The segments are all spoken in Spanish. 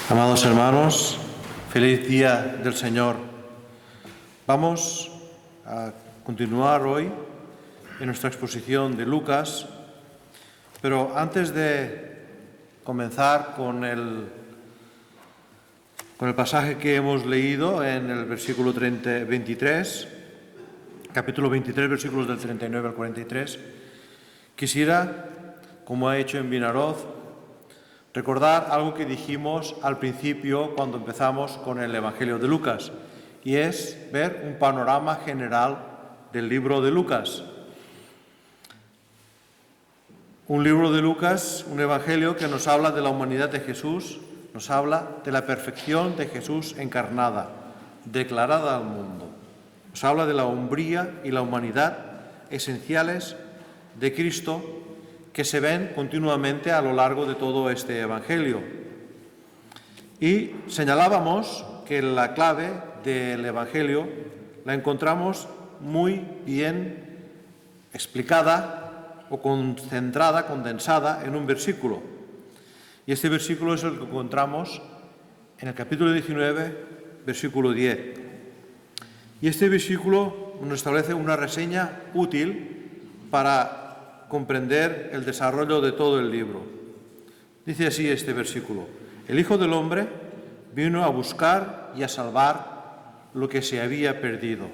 Amados hermanos, feliz día del Señor. Vamos a continuar hoy en nuestra exposición de Lucas, pero antes de comenzar con el pasaje que hemos leído en el versículo 23, capítulo 23, versículos del 39 al 43, quisiera, como ha hecho en Vinaroz, recordar algo que dijimos al principio cuando empezamos con el Evangelio de Lucas, y es ver un panorama general del libro de Lucas. Un libro de Lucas, un evangelio que nos habla de la humanidad de Jesús, nos habla de la perfección de Jesús encarnada, declarada al mundo. Nos habla de la hombría y la humanidad esenciales de Cristo, que se ven continuamente a lo largo de todo este evangelio. Y señalábamos que la clave del evangelio la encontramos muy bien explicada o concentrada, condensada en un versículo. Y este versículo es el que encontramos en el capítulo 19, versículo 10. Y este versículo nos establece una reseña útil para comprender el desarrollo de todo el libro. Dice así este versículo: el Hijo del Hombre vino a buscar y a salvar lo que se había perdido.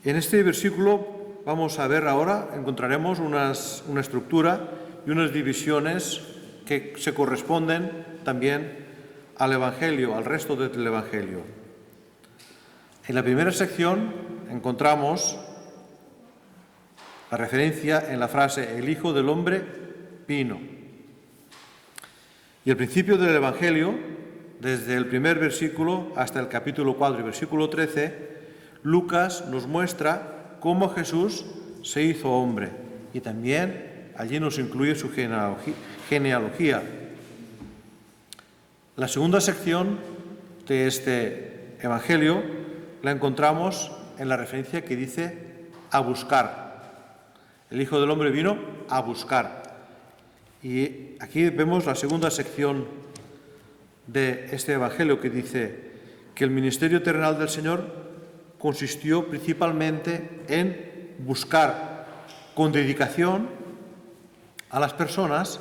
En este versículo vamos a ver ahora, encontraremos una estructura y unas divisiones que se corresponden también al Evangelio, al resto del Evangelio. En la primera sección encontramos la referencia en la frase el Hijo del Hombre vino. Y el principio del Evangelio, desde el primer versículo hasta el capítulo 4 y versículo 13, Lucas nos muestra cómo Jesús se hizo hombre, y también allí nos incluye su genealogía. La segunda sección de este Evangelio la encontramos en la referencia que dice a buscar. El Hijo del Hombre vino a buscar. Y aquí vemos la segunda sección de este Evangelio, que dice que el ministerio terrenal del Señor consistió principalmente en buscar con dedicación a las personas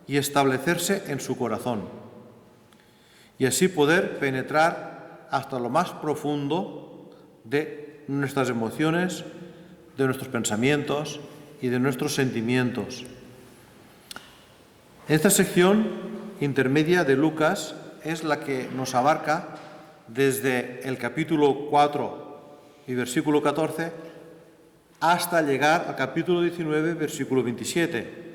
y establecerse en su corazón, y así poder penetrar hasta lo más profundo de nuestras emociones, de nuestros pensamientos y de nuestros sentimientos. Esta sección intermedia de Lucas es la que nos abarca desde el capítulo 4 y versículo 14 hasta llegar al capítulo 19, versículo 27.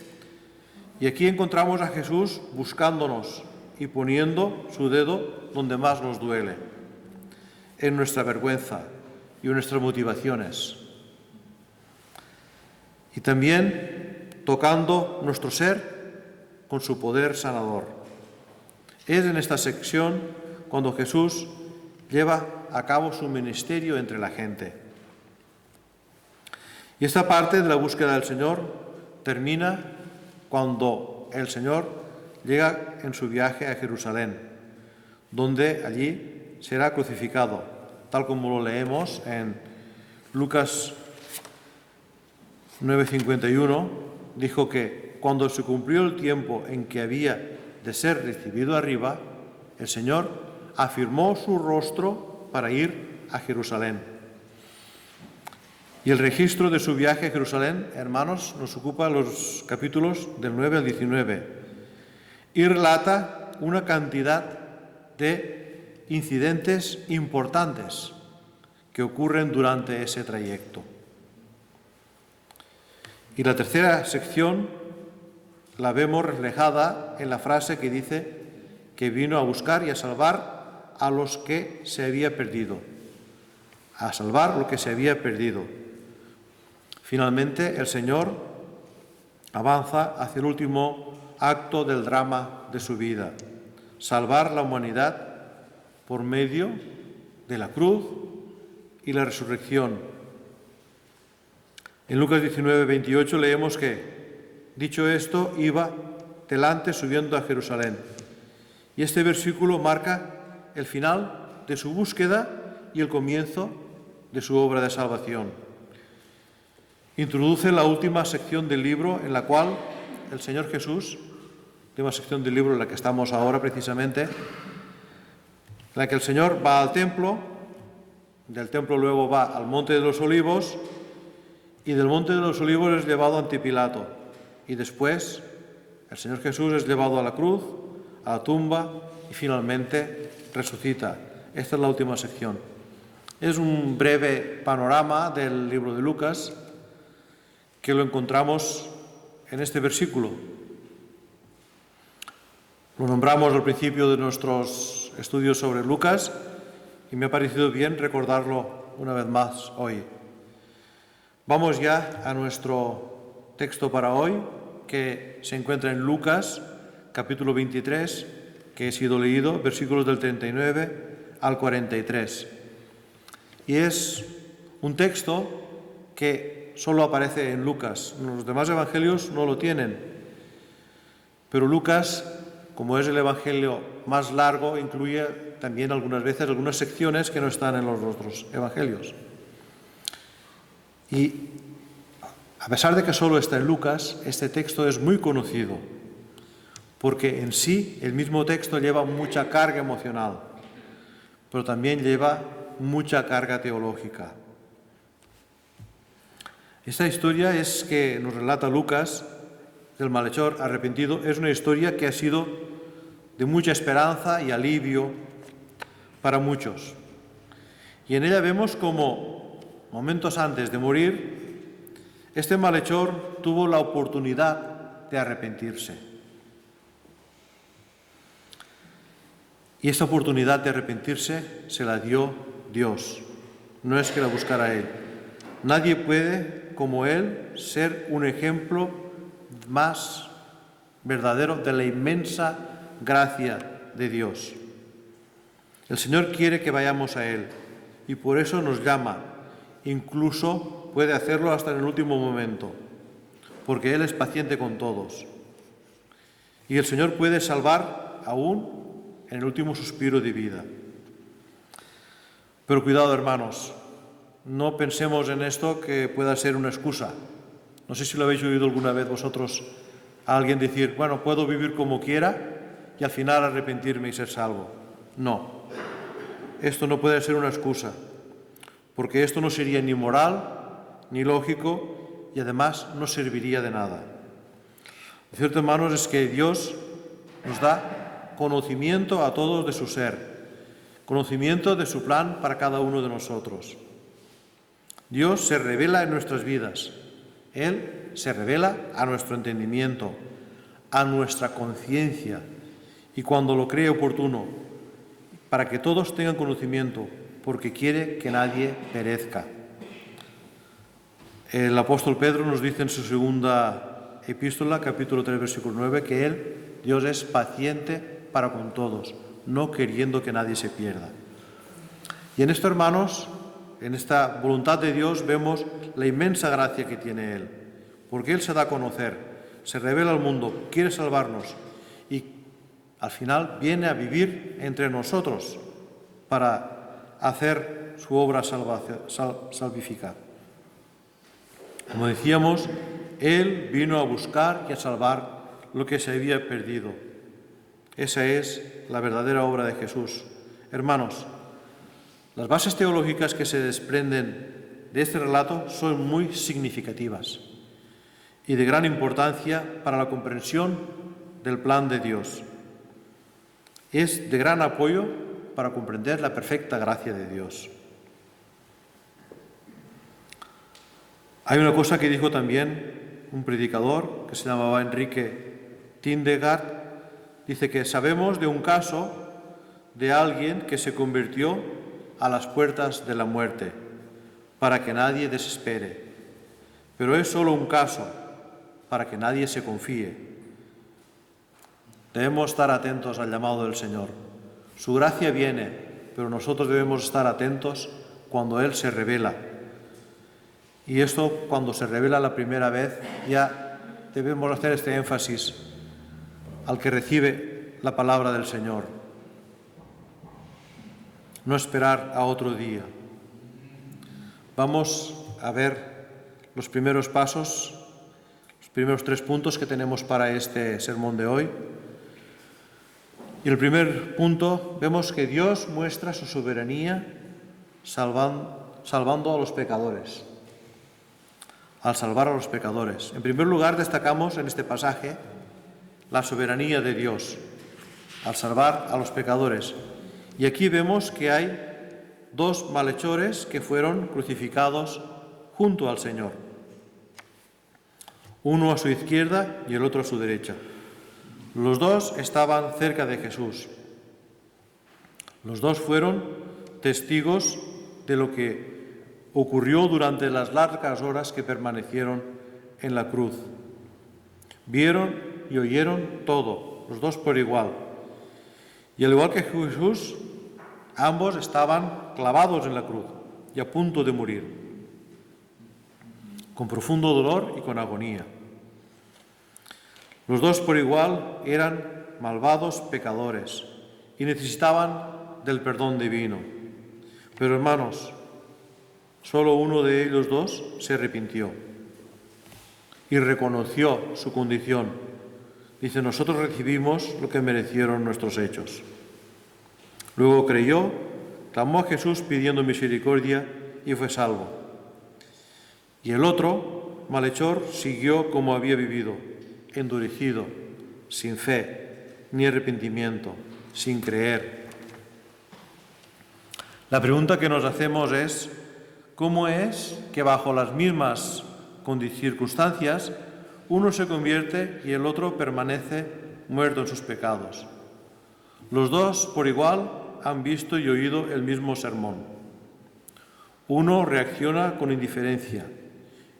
Y aquí encontramos a Jesús buscándonos y poniendo su dedo donde más nos duele, en nuestra vergüenza y en nuestras motivaciones. Y también tocando nuestro ser con su poder sanador. Es en esta sección cuando Jesús lleva a cabo su ministerio entre la gente. Y esta parte de la búsqueda del Señor termina cuando el Señor llega en su viaje a Jerusalén, donde allí será crucificado, tal como lo leemos en Lucas 9:51, dijo que cuando se cumplió el tiempo en que había de ser recibido arriba, el Señor afirmó su rostro para ir a Jerusalén. Y el registro de su viaje a Jerusalén, hermanos, nos ocupa los capítulos del 9 al 19 y relata una cantidad de incidentes importantes que ocurren durante ese trayecto. Y la tercera sección la vemos reflejada en la frase que dice que vino a buscar y a salvar a los que se había perdido. A salvar lo que se había perdido. Finalmente, el Señor avanza hacia el último acto del drama de su vida: salvar la humanidad por medio de la cruz y la resurrección. En Lucas 19:28 leemos que, dicho esto, iba delante subiendo a Jerusalén, Y este versículo marca el final de su búsqueda y el comienzo de su obra de salvación. Introduce la última sección del libro en la cual el Señor Jesús, última sección del libro en la que estamos ahora precisamente, en la que el Señor va al templo, del templo luego va al Monte de los Olivos y del Monte de los Olivos es llevado ante Pilato y después el Señor Jesús es llevado a la cruz, a la tumba y finalmente resucita. Esta es la última sección. Es un breve panorama del libro de Lucas que lo encontramos en este versículo. Lo nombramos al principio de nuestros estudios sobre Lucas y me ha parecido bien recordarlo una vez más hoy. Vamos ya a nuestro texto para hoy, que se encuentra en Lucas, capítulo 23, que he sido leído, versículos del 39 al 43. Y es un texto que solo aparece en Lucas. Los demás evangelios no lo tienen. Pero Lucas, como es el evangelio más largo, incluye también algunas veces algunas secciones que no están en los otros evangelios. Y a pesar de que solo está en Lucas, este texto es muy conocido, porque en sí el mismo texto lleva mucha carga emocional, pero también lleva mucha carga teológica. Esta historia que nos relata Lucas, del malhechor arrepentido, es una historia que ha sido de mucha esperanza y alivio para muchos. Y en ella vemos como momentos antes de morir, este malhechor tuvo la oportunidad de arrepentirse. Y esta oportunidad de arrepentirse se la dio Dios. No es que la buscara él. Nadie puede, como él, ser un ejemplo más verdadero de la inmensa gracia de Dios. El Señor quiere que vayamos a Él y por eso nos llama. Incluso puede hacerlo hasta en el último momento, porque Él es paciente con todos. Y el Señor puede salvar aún en el último suspiro de vida. Pero cuidado, hermanos, no pensemos en esto que pueda ser una excusa. No sé si lo habéis oído alguna vez vosotros a alguien decir, bueno, puedo vivir como quiera y al final arrepentirme y ser salvo. No, esto no puede ser una excusa, porque esto no sería ni moral, ni lógico y además no serviría de nada. Lo cierto, hermanos, es que Dios nos da conocimiento a todos de su ser, conocimiento de su plan para cada uno de nosotros. Dios se revela en nuestras vidas. Él se revela a nuestro entendimiento, a nuestra conciencia y cuando lo cree oportuno, para que todos tengan conocimiento, porque quiere que nadie perezca. El apóstol Pedro nos dice en su segunda epístola, capítulo 3, versículo 9, que Él, Dios, es paciente para con todos, no queriendo que nadie se pierda. Y en esto, hermanos, en esta voluntad de Dios vemos la inmensa gracia que tiene Él, porque Él se da a conocer, se revela al mundo, quiere salvarnos y al final viene a vivir entre nosotros para hacer su obra salvífica. Como decíamos, Él vino a buscar y a salvar lo que se había perdido. Esa es la verdadera obra de Jesús. Hermanos, las bases teológicas que se desprenden de este relato son muy significativas y de gran importancia para la comprensión del plan de Dios. Es de gran apoyo para comprender la perfecta gracia de Dios. Hay una cosa que dijo también un predicador que se llamaba Enrique Tindegard. Dice que sabemos de un caso de alguien que se convirtió a las puertas de la muerte para que nadie desespere. Pero es solo un caso para que nadie se confíe. Debemos estar atentos al llamado del Señor. Su gracia viene, pero nosotros debemos estar atentos cuando Él se revela. Y esto, cuando se revela la primera vez, ya debemos hacer este énfasis. Al que recibe la palabra del Señor. No esperar a otro día. Vamos a ver los primeros pasos, los primeros 3 puntos que tenemos para este sermón de hoy. Y el primer punto, vemos que Dios muestra su soberanía salvando a los pecadores. Al salvar a los pecadores. En primer lugar, destacamos en este pasaje la soberanía de Dios al salvar a los pecadores. Y aquí vemos que hay 2 malhechores que fueron crucificados junto al Señor. Uno a su izquierda y el otro a su derecha. Los 2 estaban cerca de Jesús. Los 2 fueron testigos de lo que ocurrió durante las largas horas que permanecieron en la cruz. Vieron y oyeron todo, los 2 por igual. Y al igual que Jesús, ambos estaban clavados en la cruz y a punto de morir, con profundo dolor y con agonía. Los 2 por igual eran malvados pecadores y necesitaban del perdón divino. Pero hermanos, solo uno de ellos 2 se arrepintió y reconoció su condición. Dice, nosotros recibimos lo que merecieron nuestros hechos. Luego creyó, clamó a Jesús pidiendo misericordia y fue salvo. Y el otro malhechor siguió como había vivido, endurecido, sin fe, ni arrepentimiento, sin creer. La pregunta que nos hacemos es, ¿cómo es que bajo las mismas circunstancias uno se convierte y el otro permanece muerto en sus pecados? Los 2 por igual han visto y oído el mismo sermón. Uno reacciona con indiferencia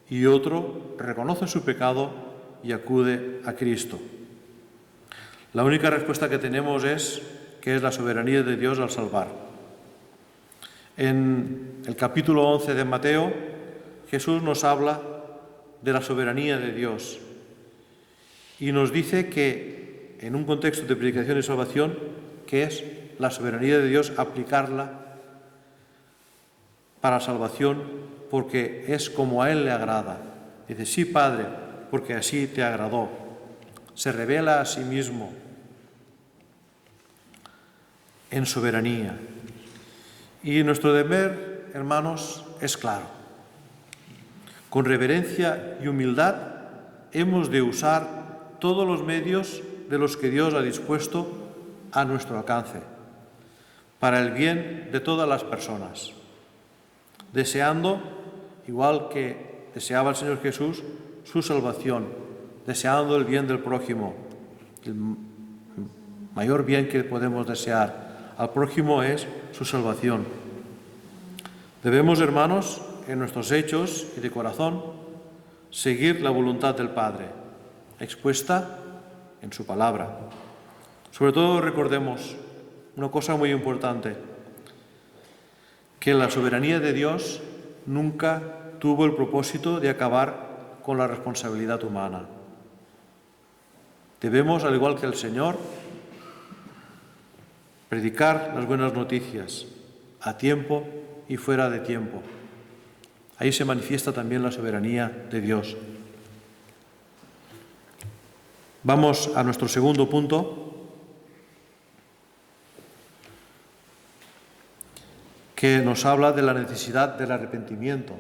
y otro reconoce su pecado y acude a Cristo. La única respuesta que tenemos es que es la soberanía de Dios al salvar. En el capítulo 11 de Mateo, Jesús nos habla de la soberanía de Dios y nos dice que en un contexto de predicación y salvación, que es la soberanía de Dios aplicarla para salvación porque es como a Él le agrada. Dice, sí, Padre, porque así te agradó. Se revela a sí mismo en soberanía. Y nuestro deber, hermanos, es claro. Con reverencia y humildad hemos de usar todos los medios de los que Dios ha dispuesto a nuestro alcance, para el bien de todas las personas, deseando, igual que deseaba el Señor Jesús, su salvación, deseando el bien del prójimo. El mayor bien que podemos desear al prójimo es su salvación. Debemos, hermanos, en nuestros hechos y de corazón, seguir la voluntad del Padre, expuesta en su palabra. Sobre todo recordemos una cosa muy importante, que la soberanía de Dios nunca tuvo el propósito de acabar con la responsabilidad humana. Debemos, al igual que el Señor, predicar las buenas noticias a tiempo y fuera de tiempo. Ahí se manifiesta también la soberanía de Dios. Vamos a nuestro segundo punto, que nos habla de la necesidad del arrepentimiento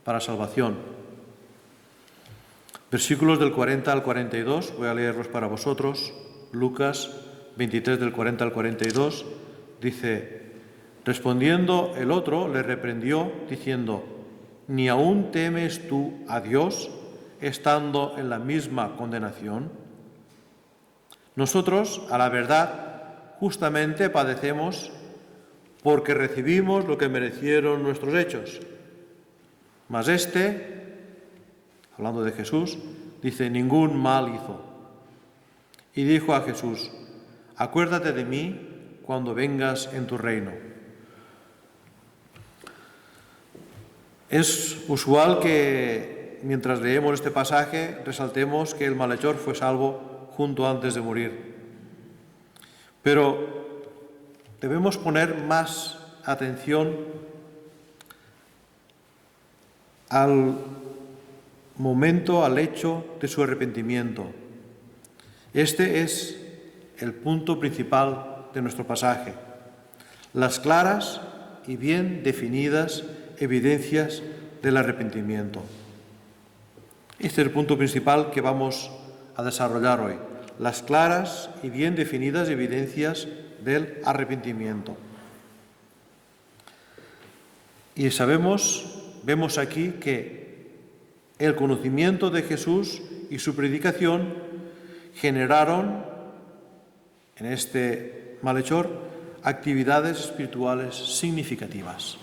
para salvación. Versículos del 40 al 42, voy a leerlos para vosotros. Lucas 23 del 40 al 42, dice, respondiendo el otro le reprendió diciendo, ¿ni aún temes tú a Dios estando en la misma condenación? Nosotros, a la verdad, justamente padecemos porque recibimos lo que merecieron nuestros hechos. Mas hablando de Jesús, dice, ningún mal hizo. Y dijo a Jesús, acuérdate de mí cuando vengas en tu reino. Es usual que mientras leemos este pasaje resaltemos que el malhechor fue salvo justo antes de morir. Pero debemos poner más atención al momento, al hecho de su arrepentimiento. Este es el punto principal de nuestro pasaje. Las claras y bien definidas evidencias del arrepentimiento. Este es el punto principal que vamos a desarrollar hoy. Las claras y bien definidas evidencias del arrepentimiento. Y vemos aquí que el conocimiento de Jesús y su predicación generaron en este malhechor actividades espirituales significativas.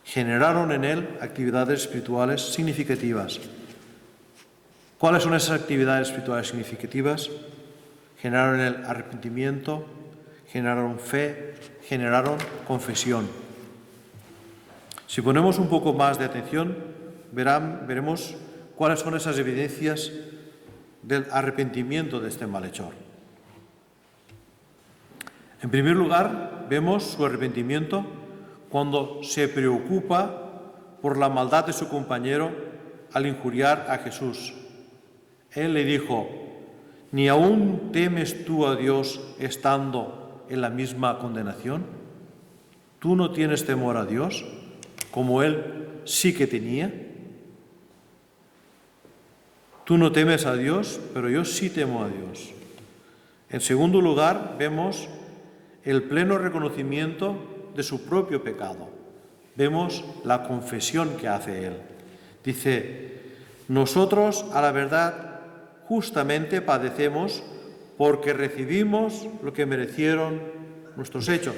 Generaron en él actividades espirituales significativas. ¿Cuáles son esas actividades espirituales significativas? Generaron en él arrepentimiento, generaron fe, generaron confesión. Si ponemos un poco más de atención, veremos cuáles son esas evidencias del arrepentimiento de este malhechor. En primer lugar, vemos su arrepentimiento cuando se preocupa por la maldad de su compañero al injuriar a Jesús. Él le dijo: ¿ni aún temes tú a Dios estando en la misma condenación? ¿Tú no tienes temor a Dios, como él sí que tenía? Tú no temes a Dios, pero yo sí temo a Dios. En segundo lugar, vemos el pleno reconocimiento de su propio pecado. Vemos la confesión que hace él. Dice: nosotros, a la verdad, justamente padecemos porque recibimos lo que merecieron nuestros hechos.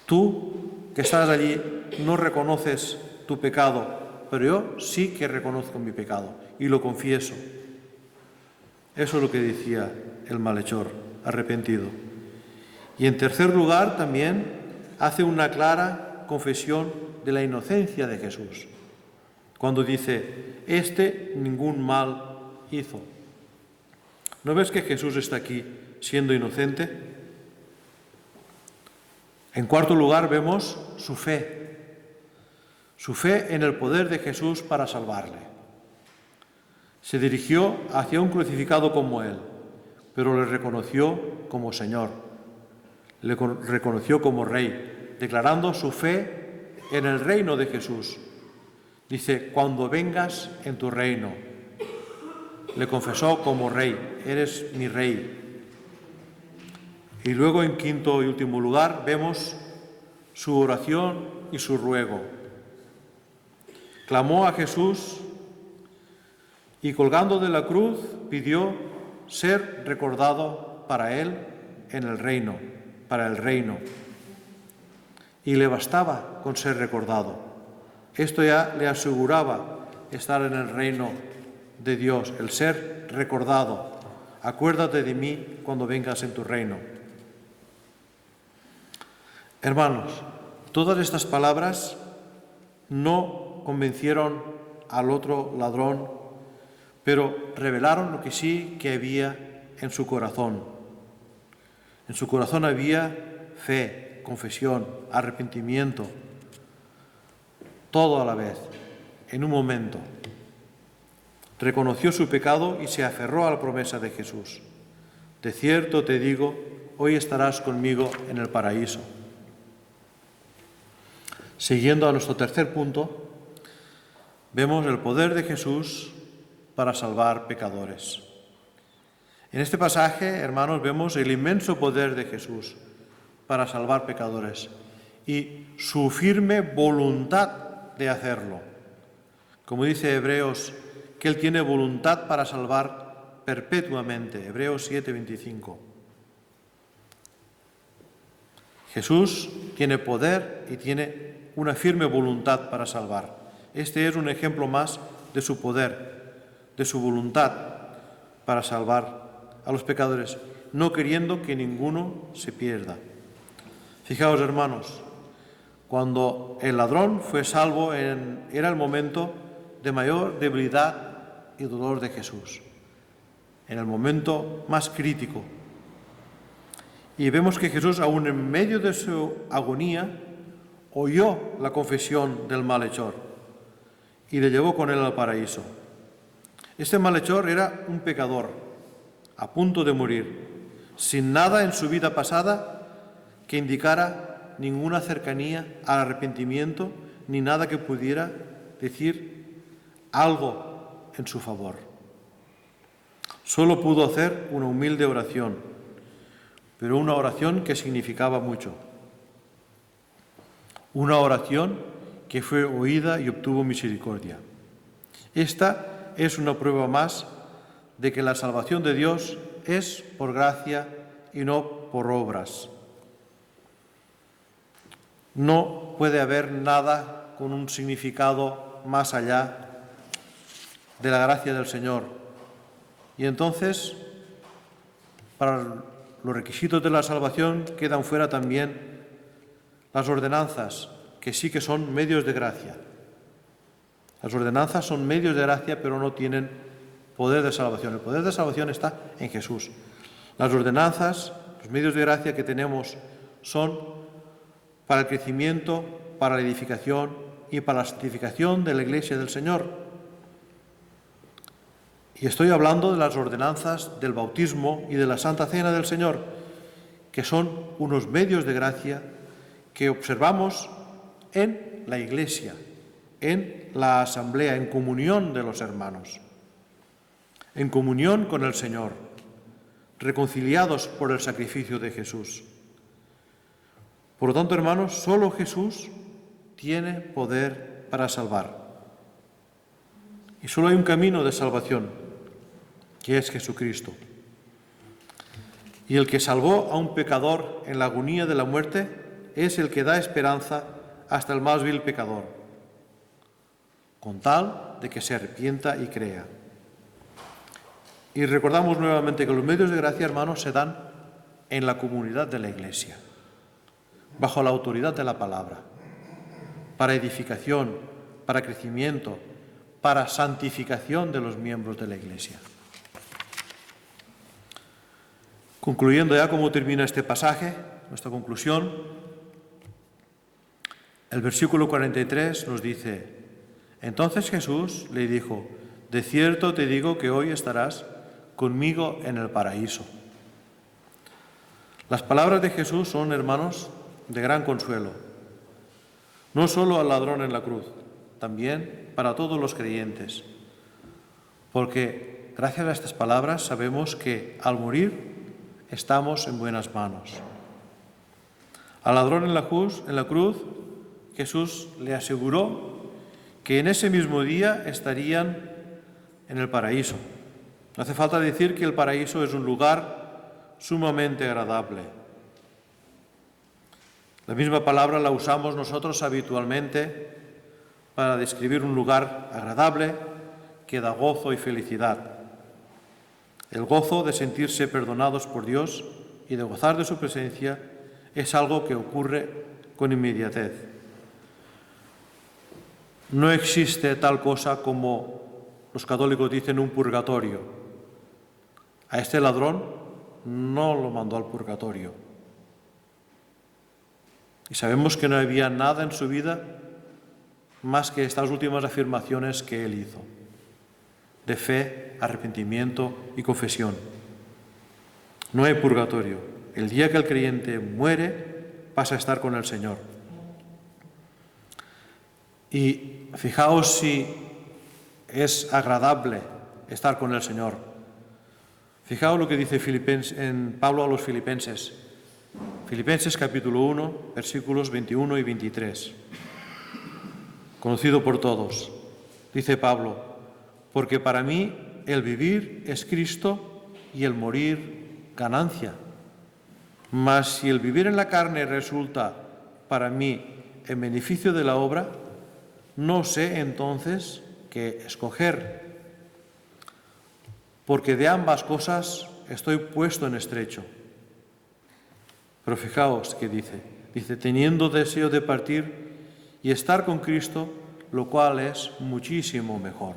Tú, que estás allí, no reconoces tu pecado, pero yo sí que reconozco mi pecado y lo confieso. Eso es lo que decía el malhechor arrepentido. Y en tercer lugar, también hace una clara confesión de la inocencia de Jesús, cuando dice: este ningún mal hizo. ¿No ves que Jesús está aquí siendo inocente? En cuarto lugar, vemos su fe en el poder de Jesús para salvarle. Se dirigió hacia un crucificado como él, pero le reconoció como Señor, le reconoció como Rey, declarando su fe en el reino de Jesús. Dice: cuando vengas en tu reino. Le confesó como Rey: eres mi Rey. Y luego, en quinto y último lugar, vemos su oración y su ruego. Clamó a Jesús y, colgando de la cruz, pidió ser recordado para él en el reino, para el reino. Y le bastaba con ser recordado. Esto ya le aseguraba estar en el reino de Dios, el ser recordado. Acuérdate de mí cuando vengas en tu reino. Hermanos, todas estas palabras no convencieron al otro ladrón, pero revelaron lo que sí que había en su corazón. En su corazón había fe, confesión, arrepentimiento, todo a la vez, en un momento. Reconoció su pecado y se aferró a la promesa de Jesús. De cierto te digo, hoy estarás conmigo en el paraíso. Siguiendo a nuestro tercer punto, vemos el poder de Jesús para salvar pecadores. En este pasaje, hermanos, vemos el inmenso poder de Jesús para salvar pecadores y su firme voluntad de hacerlo. Como dice Hebreos, que Él tiene voluntad para salvar perpetuamente. Hebreos 7:25. Jesús tiene poder y tiene una firme voluntad para salvar. Este es un ejemplo más de su poder, de su voluntad para salvar a los pecadores, no queriendo que ninguno se pierda. Fijaos, hermanos, cuando el ladrón fue salvo, era el momento de mayor debilidad y dolor de Jesús. en el momento más crítico. Y vemos que Jesús, aún en medio de su agonía, oyó la confesión del malhechor y le llevó con él al paraíso. Este malhechor era un pecador, a punto de morir, sin nada en su vida pasada que indicara ninguna cercanía al arrepentimiento, ni nada que pudiera decir algo en su favor. Solo pudo hacer una humilde oración, pero una oración que significaba mucho. Una oración que fue oída y obtuvo misericordia. Esta es una prueba más de que la salvación de Dios es por gracia y no por obras. No puede haber nada con un significado más allá de la gracia del Señor. Y entonces, para los requisitos de la salvación quedan fuera también las ordenanzas, que sí que son medios de gracia. Las ordenanzas son medios de gracia, pero no tienen poder de salvación. El poder de salvación está en Jesús. Las ordenanzas, los medios de gracia que tenemos son para el crecimiento, para la edificación y para la santificación de la Iglesia del Señor. Y estoy hablando de las ordenanzas del bautismo y de la Santa Cena del Señor, que son unos medios de gracia que observamos en la Iglesia, en la asamblea, en comunión de los hermanos, en comunión con el Señor, reconciliados por el sacrificio de Jesús. Por lo tanto, hermanos, solo Jesús tiene poder para salvar. Y solo hay un camino de salvación, que es Jesucristo. Y el que salvó a un pecador en la agonía de la muerte es el que da esperanza hasta el más vil pecador, con tal de que se arrepienta y crea. Y recordamos nuevamente que los medios de gracia, hermanos, se dan en la comunidad de la Iglesia, bajo la autoridad de la palabra, para edificación, para crecimiento, para santificación de los miembros de la Iglesia. Concluyendo ya cómo termina este pasaje, nuestra conclusión, el versículo 43 nos dice: entonces Jesús le dijo, de cierto te digo que hoy estarás conmigo en el paraíso. Las palabras de Jesús son, hermanos, de gran consuelo, no solo al ladrón en la cruz, también para todos los creyentes, porque gracias a estas palabras sabemos que al morir estamos en buenas manos. Al ladrón en la cruz, Jesús le aseguró que en ese mismo día estarían en el paraíso. No hace falta decir que el paraíso es un lugar sumamente agradable. La misma palabra la usamos nosotros habitualmente para describir un lugar agradable que da gozo y felicidad. El gozo de sentirse perdonados por Dios y de gozar de su presencia es algo que ocurre con inmediatez. No existe tal cosa como los católicos dicen un purgatorio. A este ladrón no lo mandó al purgatorio. Y sabemos que no había nada en su vida más que estas últimas afirmaciones que él hizo, de fe, arrepentimiento y confesión. No hay purgatorio. El día que el creyente muere, pasa a estar con el Señor. Y fijaos si es agradable estar con el Señor. Fijaos lo que dice en Pablo a los Filipenses. Filipenses capítulo 1, versículos 21 y 23. Conocido por todos. Dice Pablo, porque para mí el vivir es Cristo y el morir ganancia. Mas si el vivir en la carne resulta para mí en beneficio de la obra, no sé entonces qué escoger, porque de ambas cosas estoy puesto en estrecho. Pero fijaos que dice, teniendo deseo de partir y estar con Cristo, lo cual es muchísimo mejor.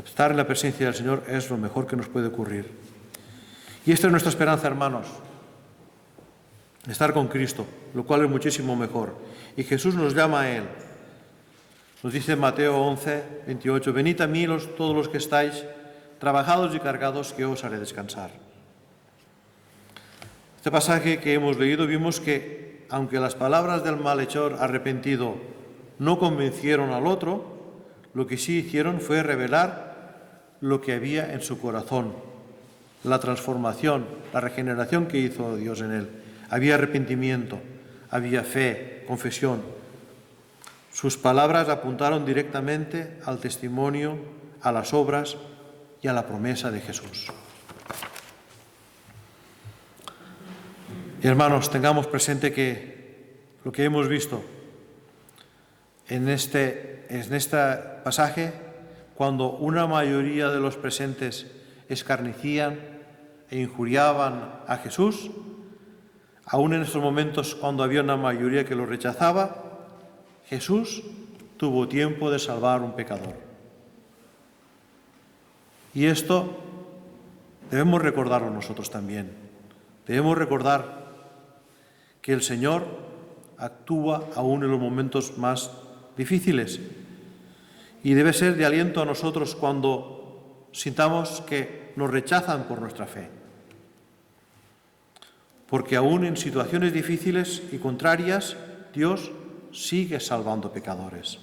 Estar en la presencia del Señor es lo mejor que nos puede ocurrir. Y esta es nuestra esperanza, hermanos. Estar con Cristo, lo cual es muchísimo mejor. Y Jesús nos llama a Él. Nos dice en Mateo 11, 28, venid a mí todos los que estáis trabajados y cargados, que os haré descansar. Este pasaje que hemos leído vimos que, aunque las palabras del malhechor arrepentido no convencieron al otro, lo que sí hicieron fue revelar lo que había en su corazón, la transformación, la regeneración que hizo Dios en él. Había arrepentimiento, había fe, confesión. Sus palabras apuntaron directamente al testimonio, a las obras y a la promesa de Jesús. Y hermanos, tengamos presente que lo que hemos visto en este pasaje, cuando una mayoría de los presentes escarnecían e injuriaban a Jesús, aún en estos momentos cuando había una mayoría que lo rechazaba, Jesús tuvo tiempo de salvar a un pecador. Y esto debemos recordarlo nosotros también. Debemos recordar que el Señor actúa aún en los momentos más difíciles. Y debe ser de aliento a nosotros cuando sintamos que nos rechazan por nuestra fe. Porque aún en situaciones difíciles y contrarias, Dios sigue salvando pecadores.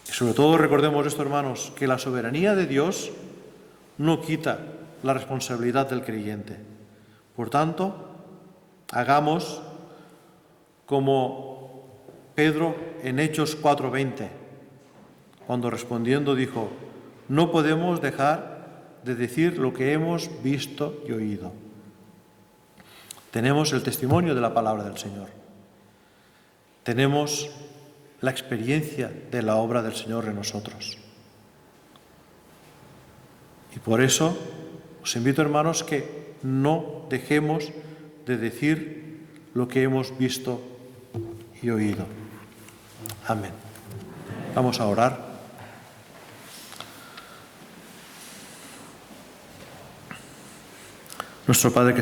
Y sobre todo recordemos esto, hermanos, que la soberanía de Dios no quita la responsabilidad del creyente. Por tanto, hagamos como Pedro en Hechos 4:20, cuando respondiendo dijo, no podemos dejar de decir lo que hemos visto y oído. Tenemos el testimonio de la palabra del Señor. Tenemos la experiencia de la obra del Señor en nosotros. Y por eso os invito, hermanos, que no dejemos de decir lo que hemos visto y oído. Amén. Vamos a orar. Nuestro Padre que